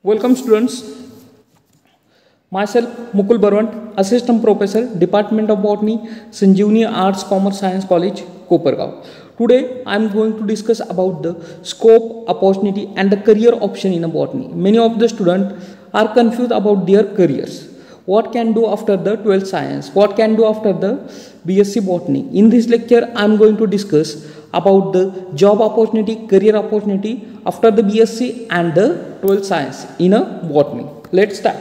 Welcome students. Myself Mukul Barwant, Assistant Professor, Department of Botany, Sanjeevani Arts Commerce Science College, Kopargaon. Today I am going to discuss about the scope, opportunity and the career option in a botany. Many of the students are confused about their careers. What can do after the 12th science? What can do after the BSc Botany? In this lecture I am going to discuss about the job opportunity, career opportunity after the BSc and the 12th science in a botany. Let's start.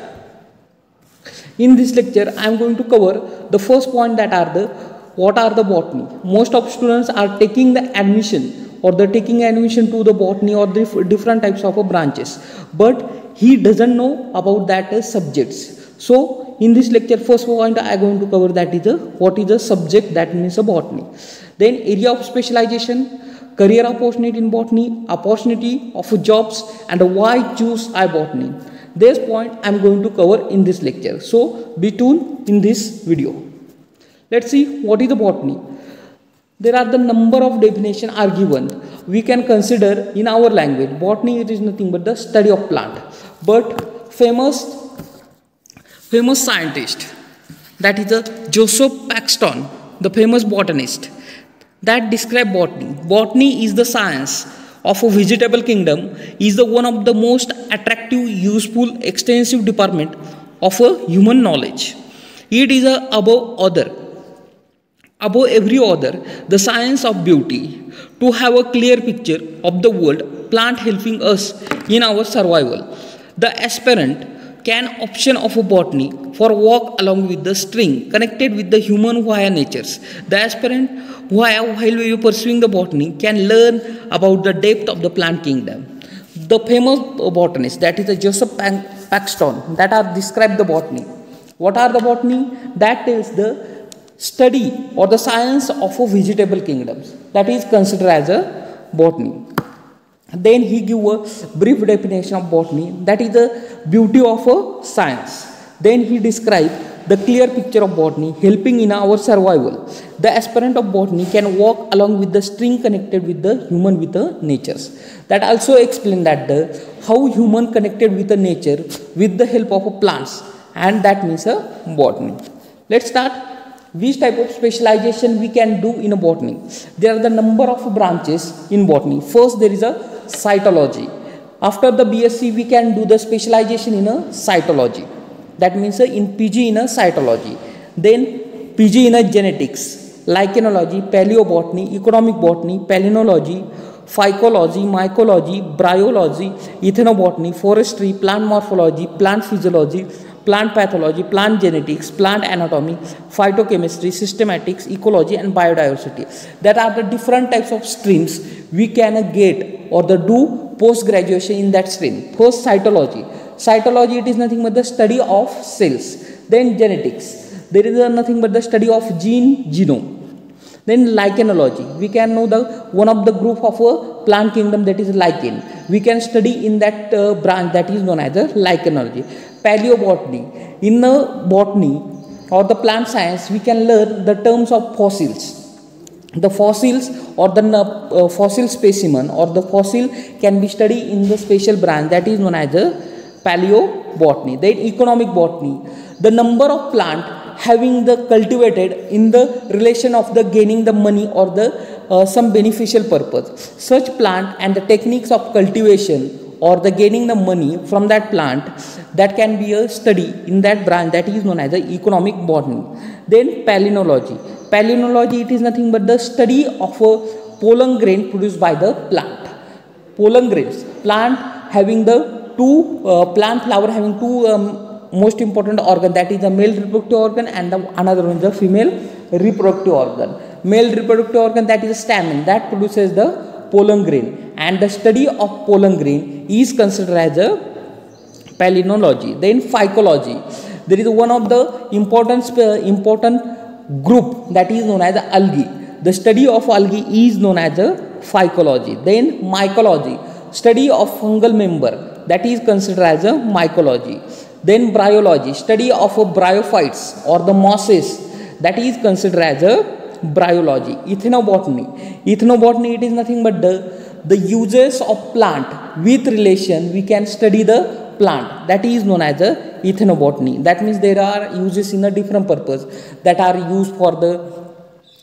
In this lecture I am going to cover the first point, that are the what are the botany. Most of students are taking the admission or the taking admission to the botany or the different types of branches, but he doesn't know about that subjects. So in this lecture first point I am going to cover, that is what is the subject, that means a botany. Then area of specialization, career opportunity in botany, opportunity of jobs and why choose botany. This point I am going to cover in this lecture. So be tuned in this video. Let's see what is the botany. There are the number of definitions are given. We can consider in our language botany, it is nothing but the study of plant. But famous scientist, that is Joseph Paxton, the famous botanist, that describe botany. Botany is the science of a vegetable kingdom, is the one of the most attractive, useful, extensive department of a human knowledge. It is above every other, the science of beauty, to have a clear picture of the world, plant helping us in our survival. The aspirant can option of a botany for walk along with the string connected with the human via natures. The aspirant while we pursuing the botany can learn about the depth of the plant kingdom. The famous botanist, that is Joseph Paxton, that are described the botany. What are the botany? That is the study or the science of a vegetable kingdoms, that is considered as a botany. Then he give a brief definition of botany, that is the beauty of a science. Then he describe the clear picture of botany helping in our survival. The aspirant of botany can walk along with the string connected with the human with the natures. That also explain that how human connected with the nature with the help of plants, and that means a botany. Let's start. Which type of specialization we can do in a botany? There are the number of branches in botany. First there is a cytology. After the BSc we can do the specialization in a cytology. That means in PG in a cytology. Then PG in a genetics, lichenology, paleobotany, economic botany, palynology, phycology, mycology, bryology, ethnobotany, forestry, plant morphology, plant physiology, plant pathology, plant genetics, plant anatomy, phytochemistry, systematics, ecology and biodiversity. That are the different types of streams we can get or the do post graduation in that stream. First cytology. Cytology, it is nothing but the study of cells. Then genetics, there is nothing but the study of genome. Then lichenology, we can know the one of the group of a plant kingdom, that is lichen. We can study in that branch, that is known as the lichenology. Paleobotany, in the botany or the plant science we can learn the terms of fossils. The fossils or the fossil specimen or the fossil can be studied in the special branch, that is known as the paleobotany. Then economic botany, the number of plant having the cultivated in the relation of the gaining the money or the some beneficial purpose. Such plant and the techniques of cultivation or the gaining the money from that plant, that can be a study in that branch, that is known as the economic botany. Then palynology. Palynology, it is nothing but the study of a pollen grain produced by the plant. Pollen grains, plant having the plant flower having two most important organ, that is the male reproductive organ and another one is the female reproductive organ. Male reproductive organ, that is the stamen, that produces the pollen grain, and the study of pollen grain is considered as a palynology. Then phycology, there is one of the important group, that is known as algae. The study of algae is known as a phycology. Then mycology, study of fungal member, that is considered as a mycology. Then bryology, study of bryophytes or the mosses, that is considered as a bryology. Ethnobotany, it is nothing but the uses of plant with relation we can study the plant, that is known as a ethnobotany. That means there are uses in a different purpose that are used for the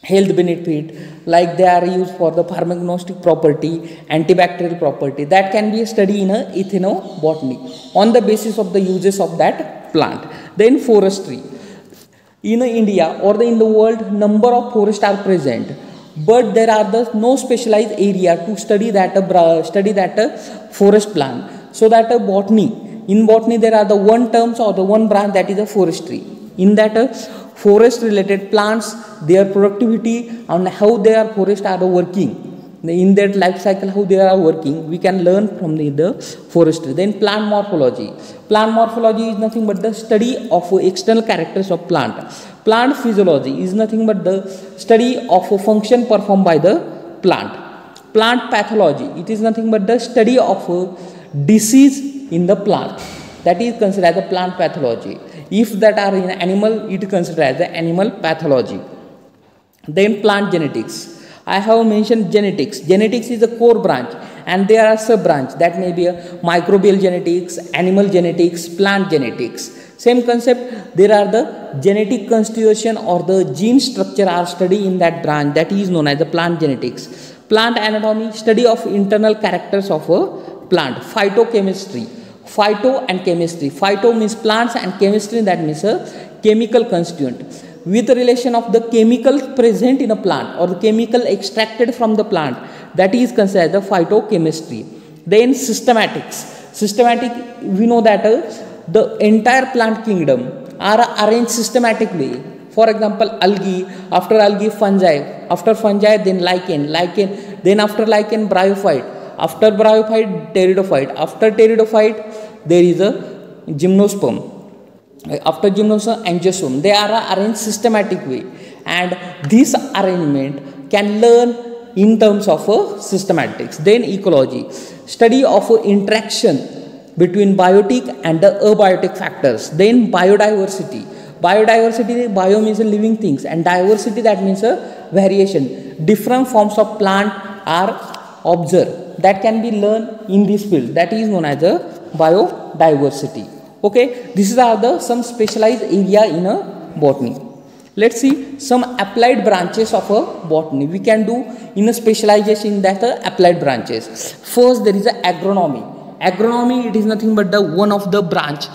health benefit, like they are used for the pharmacognostic property, antibacterial property. That can be a study in a ethnobotany on the basis of the uses of that plant. Then forestry. In India or in the world, number of forests are present, but there are no specialized area to study that forest plant. So that in botany there are the one terms or the one branch, that is a forestry. In that forest related plants, their productivity and how their forests are working, in that life cycle how they are working, we can learn from the forestry. Then plant morphology. Plant morphology is nothing but the study of external characters of plant. Plant physiology is nothing but the study of a function performed by the plant. Plant pathology, it is nothing but the study of a disease in the plant, that is considered as a plant pathology. If that are in animal, it is considered as the animal pathology. Then plant genetics. I have mentioned genetics. Genetics is a core branch and there are sub branch, that may be a microbial genetics, animal genetics, plant genetics. Same concept, there are the genetic constitution or the gene structure are studied in that branch, that is known as the plant genetics. Plant anatomy, study of internal characters of a plant. Phytochemistry. Phyto and chemistry. Phyto means plants and chemistry, that means a chemical constituent. With relation of the chemical present in a plant or the chemical extracted from the plant, that is considered the phytochemistry. Then systematics. Systematic, we know that the entire plant kingdom are arranged systematically. For example, algae, after algae fungi, after fungi then lichen, then after lichen bryophyte, after bryophyte pteridophyte, after pteridophyte there is a gymnosperm. After gymnosperm, angiosperm. They are arranged systematic way, and this arrangement can learn in terms of systematics. Then ecology, study of interaction between biotic and the abiotic factors. Then biodiversity. Biodiversity, bio means living things, and diversity, that means a variation. Different forms of plant are observed that can be learned in this field, that is known as a biodiversity. Okay, these are the some specialized area in a botany. Let's see some applied branches of a botany. We can do in a specialization in that applied branches. First, there is a agronomy. Agronomy, it is nothing but the one of the branch,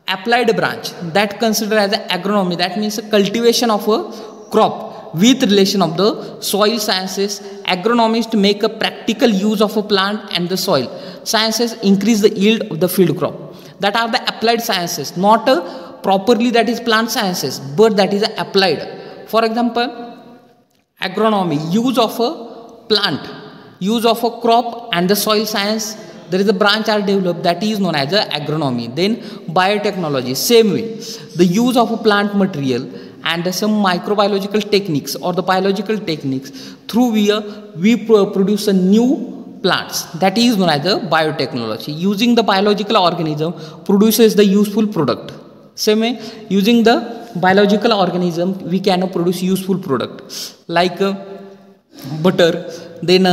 applied branch, that considered as a agronomy. That means a cultivation of a crop with relation of the soil sciences. Agronomists make a practical use of a plant and the soil sciences, increase the yield of the field crop. That are the applied sciences, not properly that is plant sciences, but that is applied. For example, agronomy, use of a plant, use of a crop and the soil science, there is a branch are developed, that is known as agronomy. Then biotechnology, same way, the use of a plant material and some microbiological techniques or the biological techniques through we produce a new plants, that is known as biotechnology. Using the biological organism produces the useful product. Same way, using the biological organism we can produce useful product like butter. Then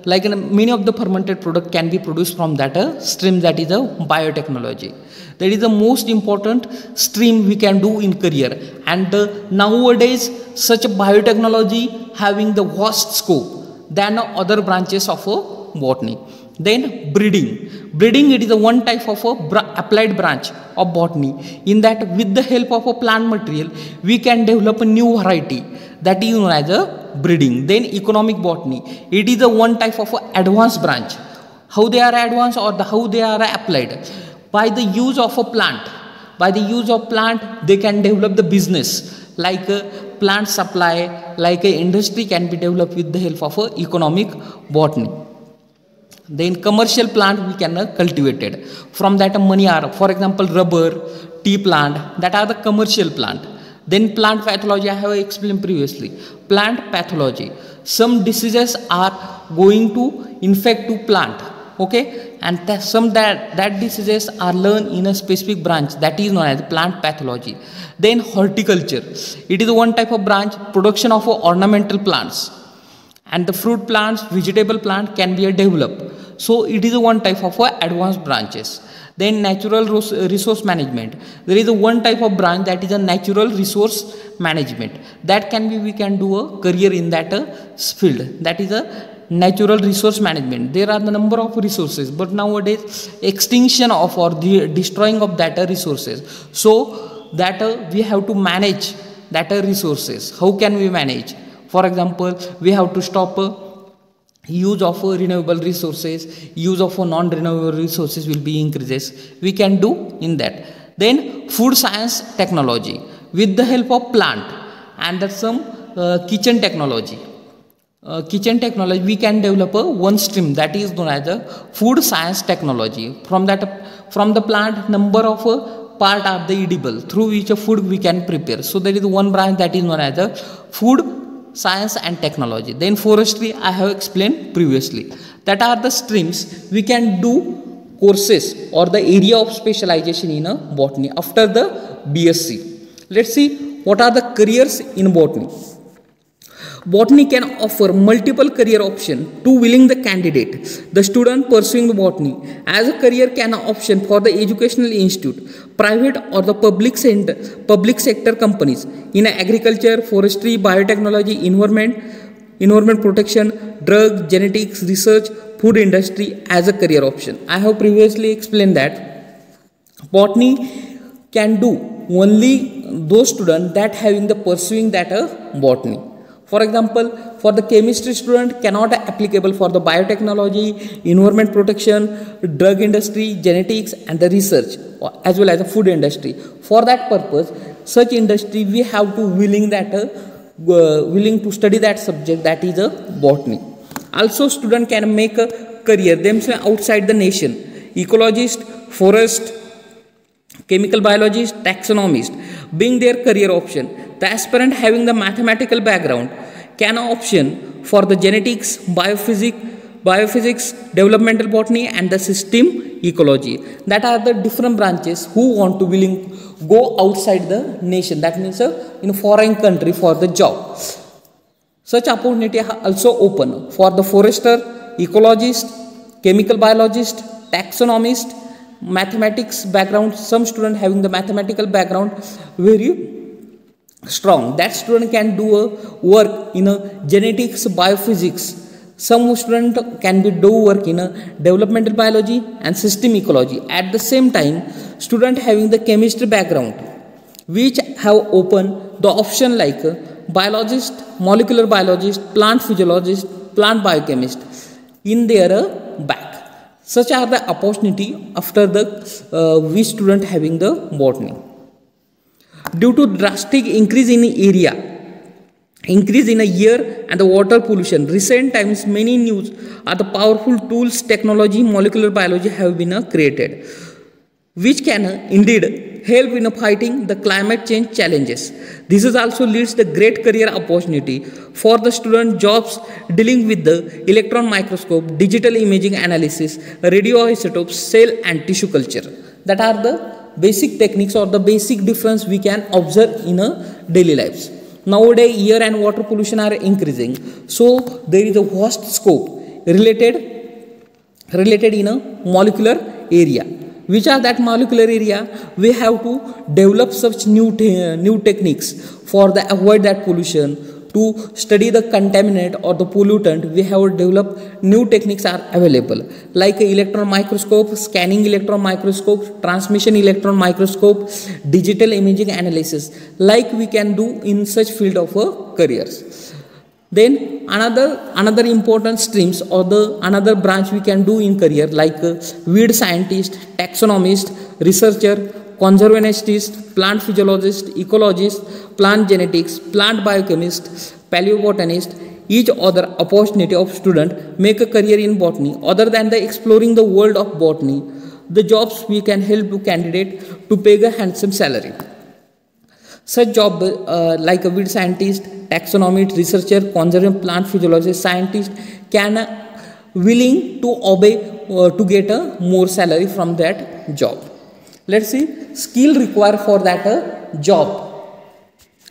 like many of the fermented product can be produced from that stream, that is biotechnology. That is the most important stream we can do in career, and nowadays such biotechnology having the vast scope than other branches of botany. Then breeding. Breeding, it is a one type of applied branch of botany, in that with the help of a plant material we can develop a new variety, that is known as breeding. Then economic botany, it is a one type of advanced branch. How they are advanced or how they are applied? By the use of a plant. By the use of plant they can develop the business, like plant supply, like industry can be developed with the help of economic botany. Then commercial plant we can cultivate it. From that money are, for example, rubber, tea plant, that are the commercial plant. Then plant pathology, I have explained previously. Plant pathology, some diseases are going to infect to plant, okay, and that diseases are learned in a specific branch, that is known as plant pathology. Then horticulture, it is one type of branch, production of ornamental plants, and the fruit plants, vegetable plant can be developed. So it is one type of advanced branches. Then natural resource management. There is a one type of branch that is a natural resource management. That can be, we can do a career in that field. That is a natural resource management. There are the number of resources, but nowadays extinction of or the destroying of that resources. So that we have to manage that resources. How can we manage? For example, we have to stop use of renewable resources, use of non-renewable resources will be increases. We can do in that. Then food science technology with the help of plant and some kitchen technology. Kitchen technology, we can develop one stream that is known as the food science technology. From the plant, number of part are the edible through which a food we can prepare. So there is one branch that is known as the food science and technology. Then forestry, I have explained previously. That are the streams we can do courses or the area of specialization in a botany after the BSc. Let's see what are the careers in botany. Botany can offer multiple career options to willing the candidate. The student pursuing the botany as a career can option for the educational institute, private or the public sector companies in agriculture, forestry, biotechnology, environment protection, drug, genetics, research, food industry as a career option. I have previously explained that botany can do only those students that having the pursuing that botany. For example, for the chemistry student cannot applicable for the biotechnology, environment protection, drug industry, genetics and the research as well as the food industry. For that purpose, such industry we have to willing to study that subject, that is a botany. Also student can make a career themselves outside the nation. Ecologist, forest, chemical biologist, taxonomist being their career option. The aspirant having the mathematical background can option for the genetics, biophysics, developmental botany and the system ecology. That are the different branches who want to willing go outside the nation. That means in a foreign country for the job. Such opportunity are also open for the forester, ecologist, chemical biologist, taxonomist, mathematics background. Some student having the mathematical background very strong. That student can do a work in a genetics, biophysics. Some student can do work in a developmental biology and system ecology. At the same time, student having the chemistry background, which have open the option like biologist, molecular biologist, plant physiologist, plant biochemist in their back. Such are the opportunity after the we student having the botany. Due to drastic increase in air and the water pollution, recent times many news are the powerful tools, technology, molecular biology have been created, which can indeed help in fighting the climate change challenges. This is also leads the great career opportunity for the student jobs dealing with the electron microscope, digital imaging analysis, radioisotopes, cell and tissue culture. That are the basic techniques or the basic difference we can observe in a daily lives. Nowadays air and water pollution are increasing, so there is a vast scope related in a molecular area. Which are that molecular area? We have to develop such new techniques for the avoid that pollution. To study the contaminant or the pollutant, we have developed new techniques are available like electron microscope, scanning electron microscope, transmission electron microscope, digital imaging analysis, like we can do in such field of careers. Then another important streams or the another branch we can do in career like weed scientist, taxonomist, researcher, conservationist, plant physiologist, ecologist, plant genetics, plant biochemist, paleobotanist. Each other opportunity of student make a career in botany. Other than the exploring the world of botany, the jobs we can help to candidate to pay a handsome salary. Such job like a weed scientist, taxonomist, researcher, conservation, plant physiologist, scientist can willing to obey to get a more salary from that job. Let's see skill required for that job.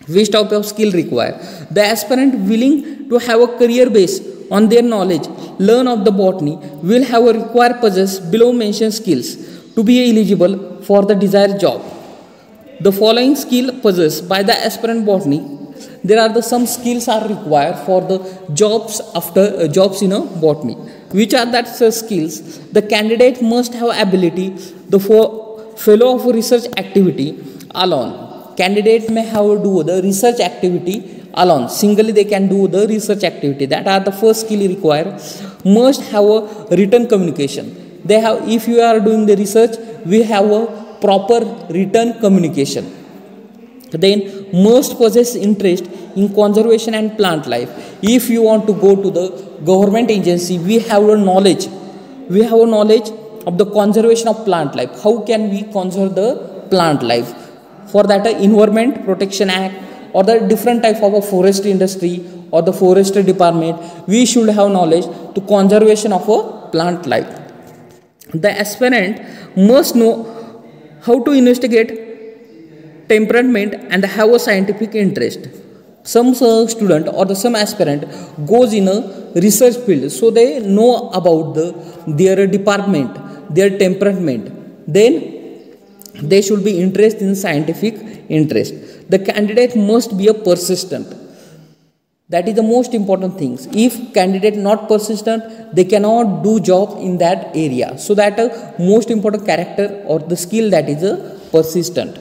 Which type of skill required? The aspirant willing to have a career base on their knowledge, learn of the botany will have a required possess below mentioned skills. to be eligible for the desired job. The following skill possessed by the aspirant botany, there are the some skills are required for the jobs after jobs in a botany. Which are that skills? The candidate must have ability the fellow of research activity alone. Candidate may have do the research activity alone. Singly they can do the research activity. That are the first skill required. Must have a written communication. They have, if you are doing the research, we have a proper written communication. Then must possess interest in conservation and plant life. If you want to go to the government agency, we have a knowledge of the conservation of plant life. How can we conserve the plant life? For that, Environment Protection Act or the different type of a forestry industry or the forestry department, we should have knowledge to conservation of a plant life. The aspirant must know how to investigate temperament and have a scientific interest. Some student or the some aspirant goes in a research field, so they know about their department, their temperament. Then they should be interested in scientific interest. The candidate must be a persistent. That is the most important things. If candidate not persistent, they cannot do job in that area. So that most important character or the skill, that is a persistent.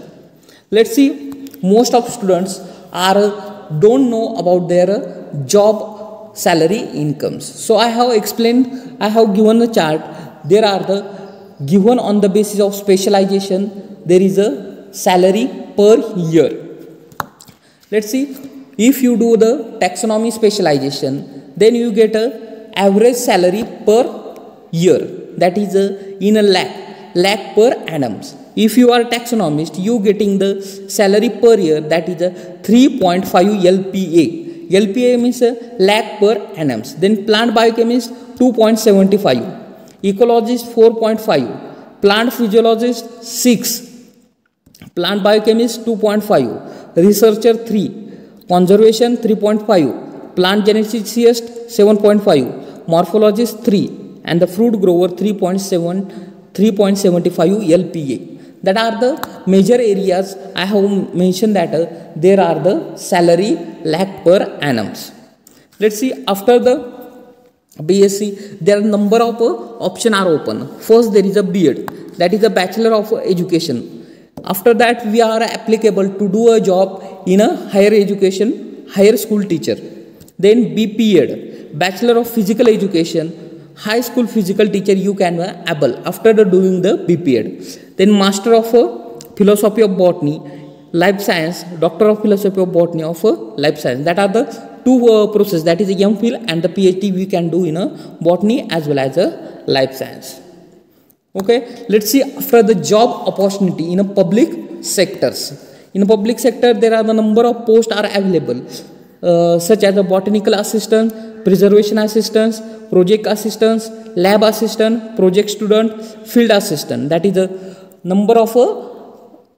Let's see, most of students are don't know about their job salary incomes. So I have explained, I have given the chart. There are the given on the basis of specialization, there is a salary per year. Let's see, if you do the taxonomy specialization, then you get a average salary per year, that is in a lakh per annum. If you are taxonomist, you getting the salary per year, that is a 3.5 LPA. LPA means a lakh per annum. Then plant biochemist 2.75, ecologist 4.5, plant physiologist 6, plant biochemist 2.5, researcher 3, conservation 3.5, plant geneticist 7.5, morphologist 3, and the fruit grower 3.75 LPA. That are the major areas I have mentioned, that there are the salary lakh per annum. Let's see, after the BSc, there are number of options are open. First, there is a B.Ed, that is a Bachelor of Education. After that, we are applicable to do a job in a higher education, higher school teacher. Then B.Ped, Bachelor of Physical Education, high school physical teacher you can able after doing the B.Ped. Then Master of Philosophy of Botany, Life Science, Doctor of Philosophy of Botany of Life Science. That are the two processes, that is a MPhil and the PhD we can do in a botany as well as a life science. Okay, let's see, after the job opportunity in a public sectors. In a public sector, there are the number of posts are available, such as a botanical assistant, preservation assistants, project assistants, lab assistant, project student, field assistant. That is the number of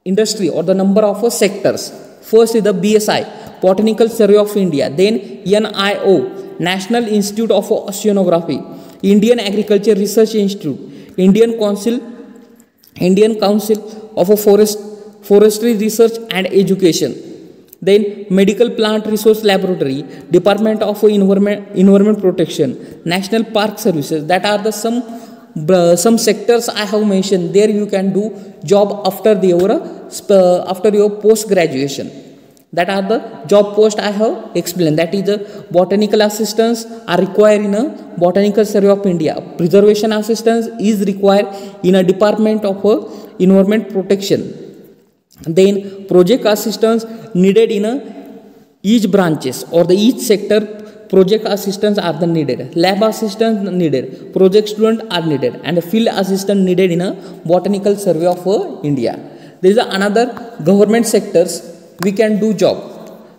industry or the number of sectors. First is the BSI, Botanical Survey of India. Then NIO, National Institute of Oceanography, Indian Agriculture Research Institute, Indian Council of Forestry Research and Education. Then Medical Plant Resource Laboratory, Department of Environment Protection, National Park Services. That are the some sectors I have mentioned. There you can do job after your post graduation. That are the job post I have explained. That is the botanical assistants are required in a Botanical Survey of India. Preservation assistance is required in a Department of Environment Protection. Then project assistance needed in each branches or the each sector. Project assistants are the needed. Lab assistants needed. Project student are needed, and a field assistant needed in a Botanical Survey of India. There is another government sectors we can do job,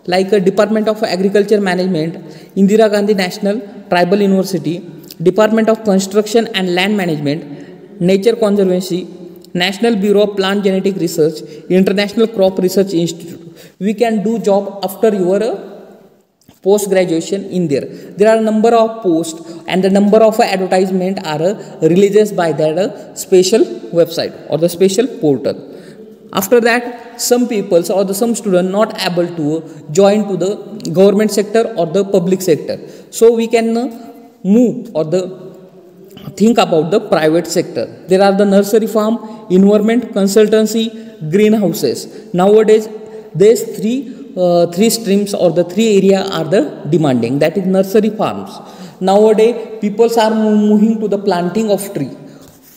like a Department of Agriculture Management, Indira Gandhi National Tribal University, Department of Construction and Land Management, Nature Conservancy, National Bureau of Plant Genetic Research, International Crop Research Institute. We can do job after your post graduation in there. There are number of posts and the number of advertisement are releases by that special website or the special portal. After that, some peoples or some students not able to join to the government sector or the public sector, so we can move or the think about the private sector. There are the nursery farm, environment consultancy, greenhouses. Nowadays these three streams or the three area are the demanding, that is nursery farms. Nowadays people are moving to the planting of tree.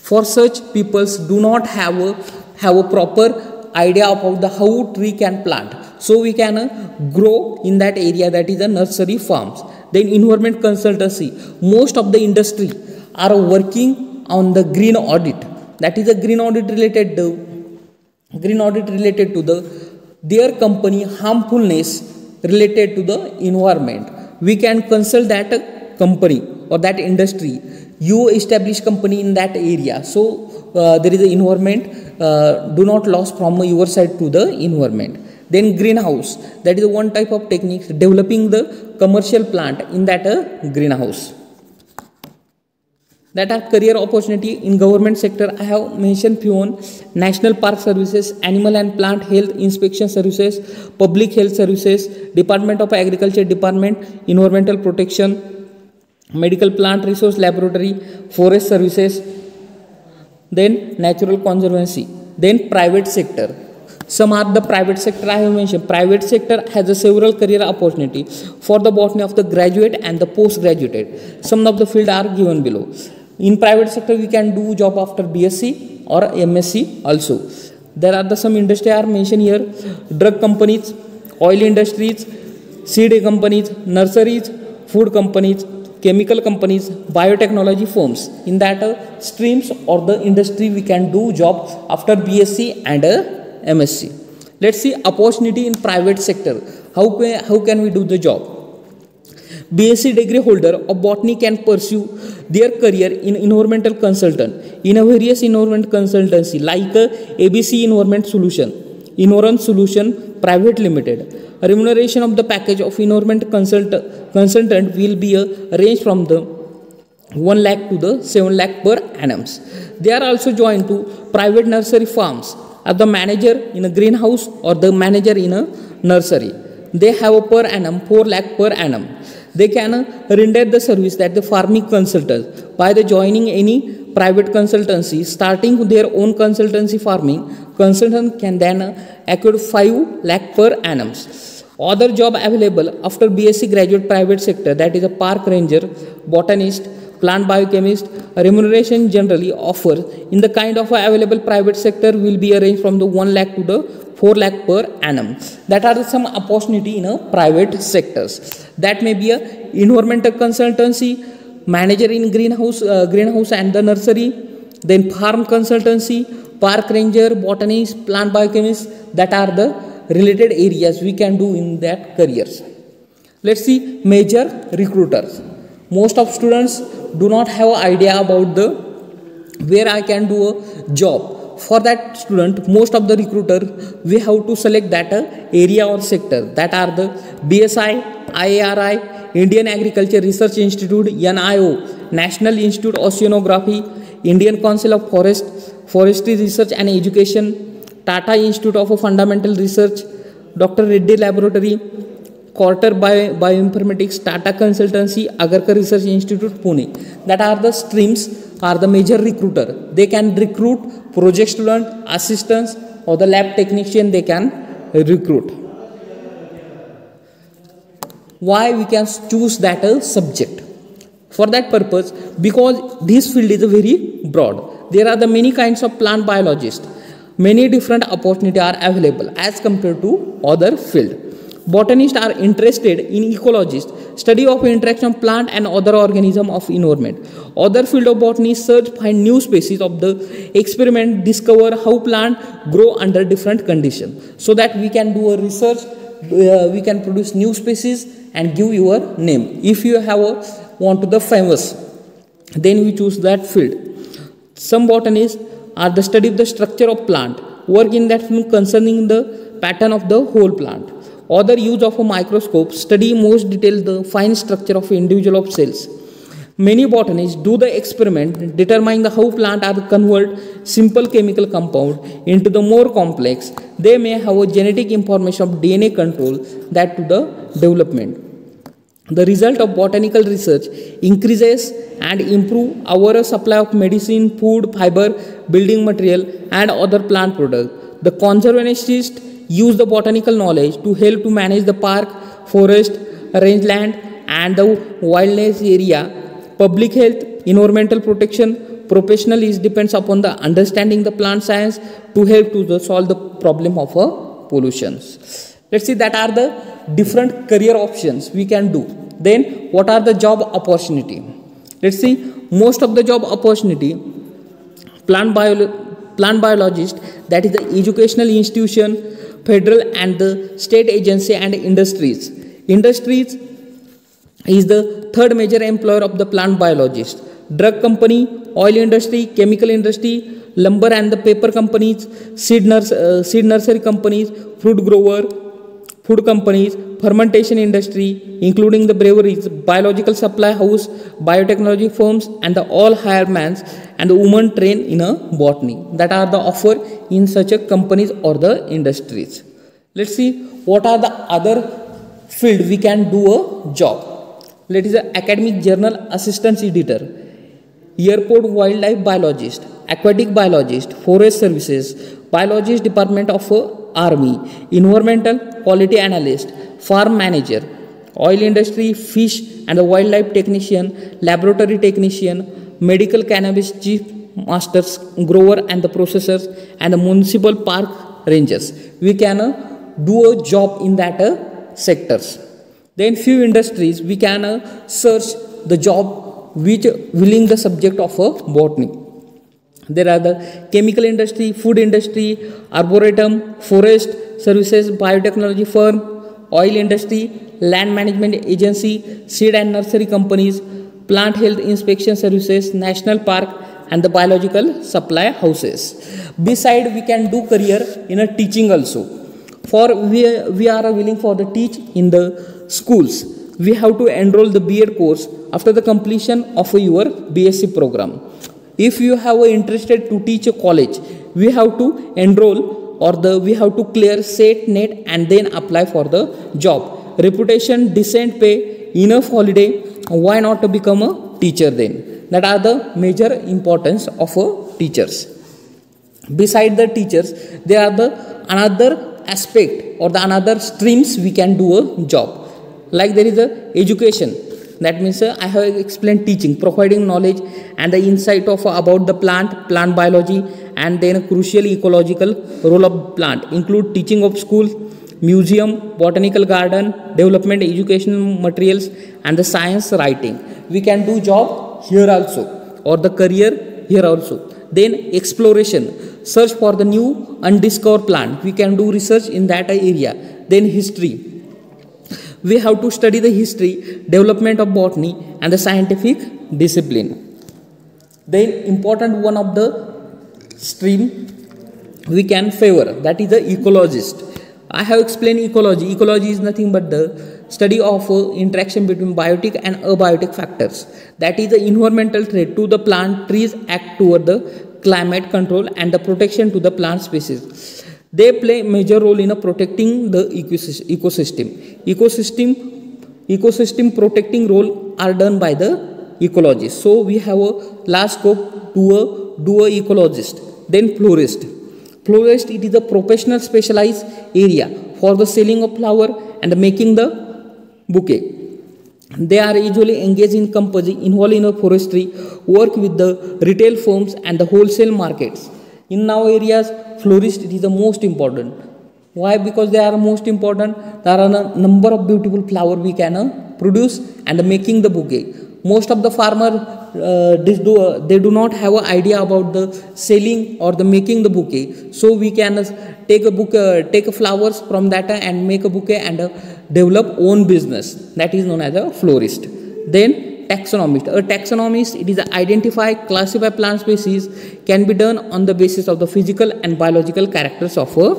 For such peoples do not have a proper idea about the how tree can plant, so we can grow in that area, that is the nursery farms. Then environment consultancy, most of the industry are working on the green audit, that is the green audit related to the their company harmfulness related to the environment. We can consult that company or that industry, you establish company in that area, so there is an environment, do not lose from your side to the environment. Then greenhouse, that is one type of technique developing the commercial plant in that greenhouse. That are career opportunity in government sector. I have mentioned few on: National Park Services, Animal and Plant Health Inspection Services, Public Health Services, Department of Agriculture Department, Environmental Protection, Medical Plant Resource Laboratory, Forest Services, then Natural Conservancy. Then private sector. Some are the private sector I have mentioned. Private sector has a several career opportunity for the botany of the graduate and the postgraduate. Some of the field are given below. In private sector we can do job after BSc or MSc also. There are some industry are mentioned here: drug companies, oil industries, seed companies, nurseries, food companies, chemical companies, biotechnology firms. In that streams or the industry we can do job after BSc and MSc. Let's see opportunity in private sector. How can we do the job? BSc degree holder of botany can pursue their career in environmental consultant in a various environment consultancy like ABC Environment Solution Private Limited. Remuneration of the package of environment consultant will be ranged from the 1 lakh to the 7 lakh per annum. They are also joined to private nursery farms as the manager in a greenhouse or the manager in a nursery. They have a per annum 4 lakh per annum. They can render the service that the farming consultant by the joining any private consultancy. Starting with their own consultancy farming, consultant can then acquire 5 lakh per annum. Other job available after BSc graduate private sector, that is a park ranger, botanist, plant biochemist. Remuneration generally offered in the kind of available private sector will be arranged from the 1 lakh to the 4 lakh per annum. That are some opportunity in a private sectors. That may be a environmental consultancy, manager in greenhouse and the nursery, then farm consultancy, park ranger, botanist, plant biochemist. That are the related areas we can do in that careers. Let's see major recruiters. Most of students do not have idea about the where I can do a job. For that student, most of the recruiter we have to select that area or sector. That are the BSI, IARI, Indian Agriculture Research Institute, NIO, National Institute of Oceanography, Indian Council of Forestry Research and Education, Tata Institute of Fundamental Research, Dr. Reddy Laboratory, Quarter Bioinformatics, Tata Consultancy, Agarkar Research Institute, Pune. That are the streams are the major recruiter. They can recruit project student, assistants or the lab technician they can recruit. Why we can choose that subject? For that purpose, because this field is very broad. There are the many kinds of plant biologists. Many different opportunities are available as compared to other field. Botanists are interested in ecologists, study of interaction of plant and other organism of environment. Other field of botany search find new species of the experiment, discover how plant grow under different conditions, so that we can do a research, we can produce new species and give your name. If you have want to the famous, then we choose that field. Some botanists are the study of the structure of plant, work in that field concerning the pattern of the whole plant. Other use of a microscope study most detail the fine structure of individual of cells. Many botanists do the experiment determining the how plant are convert simple chemical compound into the more complex. They may have a genetic information of DNA control that to the development. The result of botanical research increases and improve our supply of medicine, food, fiber, building material and other plant products. The conservationists use the botanical knowledge to help to manage the park, forest, rangeland and the wilderness area. Public health, environmental protection, professionalism depends upon the understanding the plant science to help to solve the problem of pollutions. Let's see that are the different career options we can do. Then what are the job opportunity? Let's see most of the job opportunity plant biologist, that is the educational institution, federal and the state agency and industries. Industries is the third major employer of the plant biologist. Drug company, oil industry, chemical industry, lumber and the paper companies, seed nursery companies, fruit grower, food companies, fermentation industry, including the breweries, biological supply house, biotechnology firms, and the all hiremans and the women trained in a botany. That are the offer in such a companies or the industries. Let's see what are the other field we can do a job. Let is the academic journal assistant editor, airport wildlife biologist, aquatic biologist, forest services, biologist department of army, environmental quality analyst, farm manager, oil industry, fish and wildlife technician, laboratory technician, medical cannabis chief masters, grower and the processors and the municipal park rangers. We can do a job in that sectors. Then few industries we can search the job which willing the subject of a botany. There are the chemical industry, food industry, arboretum, forest services, biotechnology firm, oil industry, land management agency, seed and nursery companies, plant health inspection services, national park and the biological supply houses. Beside we can do career in a teaching also. For we are willing for the teach in the schools. We have to enroll the B.Ed course after the completion of your BSc program. If you have interested to teach a college, we have to enroll or we have to clear SET, NET and then apply for the job. Reputation, decent pay, enough holiday, why not to become a teacher then? That are the major importance of teachers. Beside the teachers, there are the another aspect or the another streams we can do a job. Like there is a education, that means I have explained teaching, providing knowledge and the insight of about the plant biology and then a crucial ecological role of plant include teaching of school, museum, botanical garden, development educational materials and the science writing. We can do job here also or the career here also. Then exploration, search for the new undiscovered plant. We can do research in that area. Then history. We have to study the history, development of botany and the scientific discipline. Then important one of the stream we can favor, that is the ecologist. I have explained ecology. Ecology is nothing but the study of interaction between biotic and abiotic factors. That is the environmental threat to the plant. Trees act toward the climate control and the protection to the plant species. They play major role in protecting the ecosystem. Ecosystem protecting role are done by the ecologist. So we have a large scope to do a ecologist. Then florist. Florist, it is a professional specialized area for the selling of flower and making the bouquet. They are usually engaged in composing, involved in a forestry, work with the retail firms and the wholesale markets. In now areas, florist it is the most important. Why? Because they are most important. There are a number of beautiful flower we can produce and making the bouquet. Most of the farmer they do not have an idea about the selling or the making the bouquet. So we can take a flowers from that and make a bouquet and develop own business. That is known as a florist. Then taxonomist. A taxonomist, it is identify, classify plant species, can be done on the basis of the physical and biological characters of a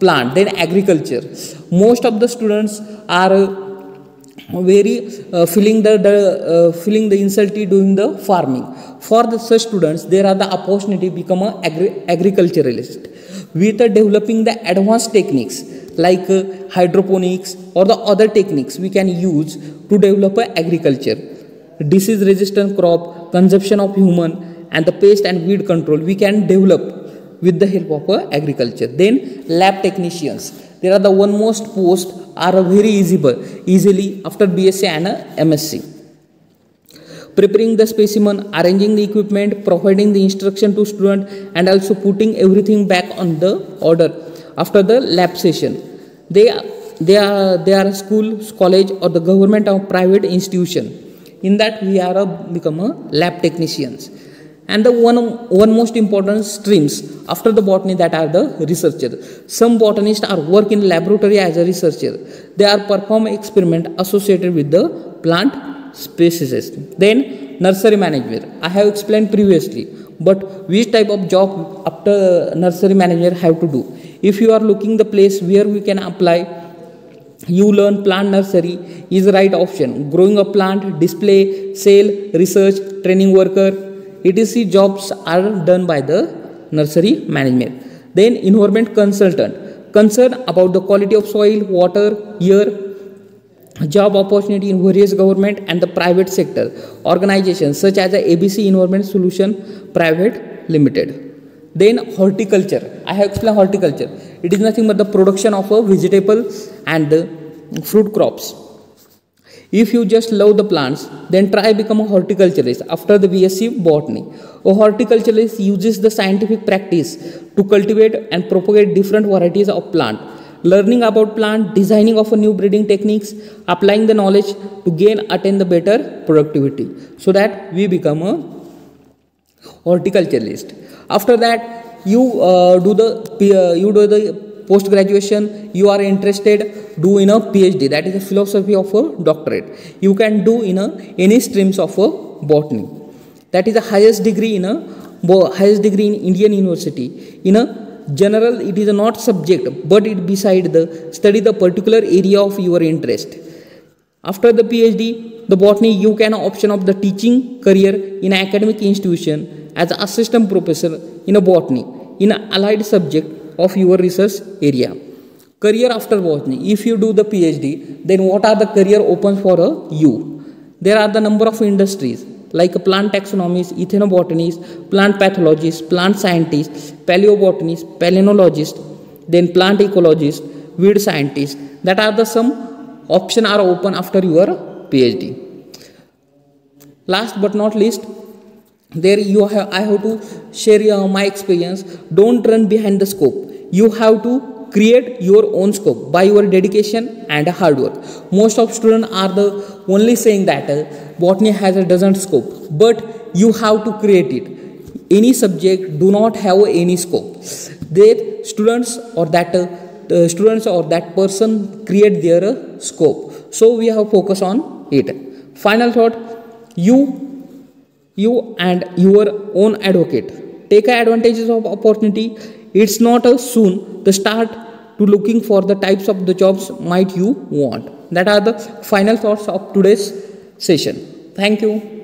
plant, then agriculture. Most of the students are very feeling the insanity doing the farming. For the such students, there are the opportunity become a agriculturalist with developing the advanced techniques like hydroponics or the other techniques we can use to develop agriculture, disease resistant crop, consumption of human, and the pest and weed control we can develop with the help of agriculture. Then lab technicians, there are the one most post are very easily after BSc and MSc. Preparing the specimen, arranging the equipment, providing the instruction to student, and also putting everything back on the order after the lab session. They are school, college, or the government or private institution. In that we are become a lab technicians. And the one most important streams after the botany, that are the researchers. Some botanists are work in laboratory as a researcher. They are perform experiment associated with the plant species. Then nursery manager, I have explained previously, but which type of job after nursery manager have to do? If you are looking the place where we can apply, you learn plant nursery is the right option. Growing a plant, display, sale, research, training worker, etc. jobs are done by the nursery management. Then environment consultant, concerned about the quality of soil, water, air, job opportunity in various government and the private sector organizations such as the ABC Environment Solution Private Limited. Then horticulture, I have explained horticulture. It is nothing but the production of a vegetable and fruit crops. If you just love the plants, then try become a horticulturist after the BSc Botany. A horticulturist uses the scientific practice to cultivate and propagate different varieties of plant. Learning about plant, designing of a new breeding techniques, applying the knowledge to attain the better productivity, so that we become a horticulturalist. After that, you do the post graduation. You are interested, do in a PhD, that is a philosophy of a doctorate. You can do in any streams of a botany. That is the highest degree in Indian university. In a general, it is not subject, but it beside the study the particular area of your interest. After the PhD, the botany, you can option of the teaching career in an academic institution as an assistant professor in a botany in an allied subject of your research area. Career after botany, if you do the PhD, then what are the career opens for you? There are the number of industries like plant taxonomists, ethnobotanists, plant pathologists, plant scientists, paleobotanists, palynologists, then plant ecologists, weed scientists. That are the some option are open after your PhD. Last but not least, I have to share my experience. Don't run behind the scope. You have to create your own scope by your dedication and hard work. Most of students are the only saying that botany has a dozen scope, but you have to create it. Any subject do not have any scope. The students or that person create their scope. So we have focus on it. Final thought: you and your own advocate. Take advantages of opportunity. It's not a soon the start to looking for the types of the jobs might you want. That are the final thoughts of today's session. Thank you.